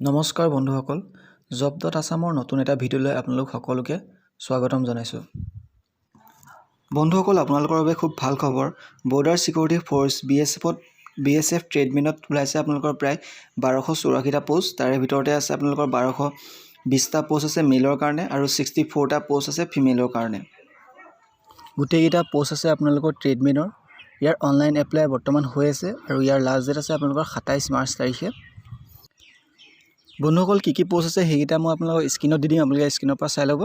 নমস্কাৰ বন্ধুসকল, জব.আছামৰ নতুন এটা ভিডিঅ'লৈ আপোনালোক সকলোকে স্বাগতম জনাইছোঁ। বন্ধুসকল, আপোনালোকৰ বাবে খুব ভাল খবৰ। বৰ্ডাৰ চিকিউৰিটি ফ'ৰ্চ BSF ট্ৰেডমেনত ওলাইছে আপোনালোকৰ প্ৰায় 1284টা পোষ্ট। তাৰে ভিতৰতে আছে আপোনালোকৰ 1220টা পোষ্ট আছে মেলৰ কাৰণে আৰু 64টা পোষ্ট আছে ফিমেলৰ কাৰণে। গোটেইকেইটা পোষ্ট আছে আপোনালোকৰ ট্ৰেডমেনৰ। ইয়াৰ অনলাইন এপ্লাই বৰ্তমান হৈ আছে আৰু ইয়াৰ লাষ্ট ডেট আছে আপোনালোকৰ 27 মাৰ্চ তাৰিখে। বন্ধুসকল, কি পোষ্ট আছে সেইকেইটা মই আপোনালোকৰ স্ক্ৰীনত দি দিম, আপোনালোকে স্ক্ৰীনৰ পৰা চাই ল'ব।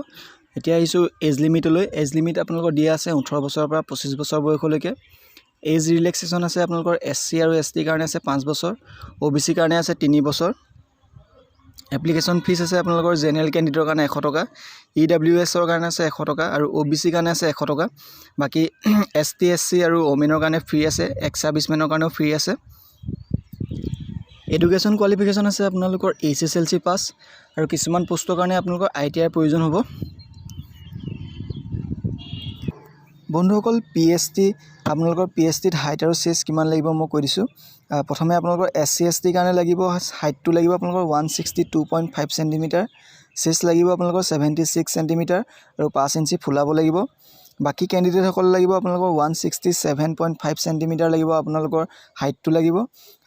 এতিয়া আহিছোঁ এজ লিমিটলৈ। এজ লিমিট আপোনালোকৰ দিয়া আছে 18 বছৰৰ পৰা 25 বছৰ বয়সলৈকে। এজ ৰিলেক্সেশ্যন আছে আপোনালোকৰ SC আৰু ST কাৰণে আছে 5 বছৰ, OBC কাৰণে আছে 3 বছৰ। এপ্লিকেশ্যন ফিজ আছে আপোনালোকৰ জেনেৰেল কেণ্ডিডেটৰ কাৰণে 100 টকা, EWSৰ কাৰণে আছে 100 টকা আৰু OBC কাৰণে আছে 100 টকা। বাকী ST SC আৰু ওমেনৰ কাৰণে ফ্ৰী আছে, এক্স ছাৰ্ভিচমেনৰ কাৰণেও ফ্ৰী আছে। এডুকেশ্যন কোৱালিফিকেশ্যন আছে আপোনালোকৰ HSLC পাছ আৰু কিছুমান পোষ্টৰ কাৰণে আপোনালোকৰ ITIৰ প্ৰয়োজন হ'ব। বন্ধুসকল, আপোনালোকৰ PSTত হাইট আৰু চেষ্ট কিমান লাগিব মই কৈ দিছোঁ। প্ৰথমে আপোনালোকৰ SC ST কাৰণে লাগিব হাইটটো লাগিব আপোনালোকৰ 162.5 চেণ্টিমিটাৰ, চেষ্ট লাগিব আপোনালোকৰ 76 চেণ্টিমিটাৰ আৰু 5 ইঞ্চি ফুলাব লাগিব। বাকী কেণ্ডিডেটসকল লাগিব আপোনালোকৰ 167.5 চেণ্টিমিটাৰ লাগিব আপোনালোকৰ হাইটটো লাগিব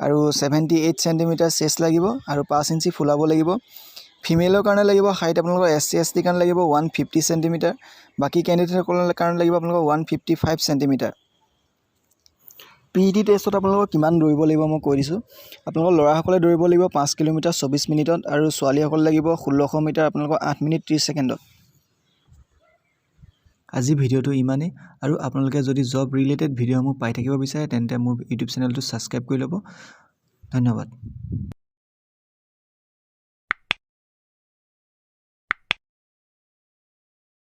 আৰু 78 চেণ্টিমিটাৰ চেষ্ট লাগিব আৰু 5 ইঞ্চি ফুলাব লাগিব। ফিমেলৰ কাৰণে লাগিব হাইট আপোনালোকৰ SC ST কাৰণে লাগিব 150 চেণ্টিমিটাৰ, বাকী কেণ্ডিডেটসকলৰ কাৰণে লাগিব আপোনালোকৰ 155 চেণ্টিমিটাৰ। PET টেষ্টত আপোনালোকৰ কিমান দৌৰিব লাগিব মই কৈ দিছোঁ। আপোনালোকৰ ল'ৰাসকলে দৌৰিব লাগিব 5 কিলোমিটাৰ 24 মিনিটত আৰু ছোৱালীসকলে লাগিব 1600 মিটাৰ আপোনালোকৰ 8 মিনিট 30 ছেকেণ্ডত। আজি ভিডিঅ'টো ইমানেই, আৰু আপোনালোকে যদি জব ৰিলেটেড ভিডিঅ'সমূহ পাই থাকিব বিচাৰে তেন্তে মোৰ ইউটিউব চেনেলটো ছাবস্ক্ৰাইব কৰি ল'ব। ধন্যবাদ।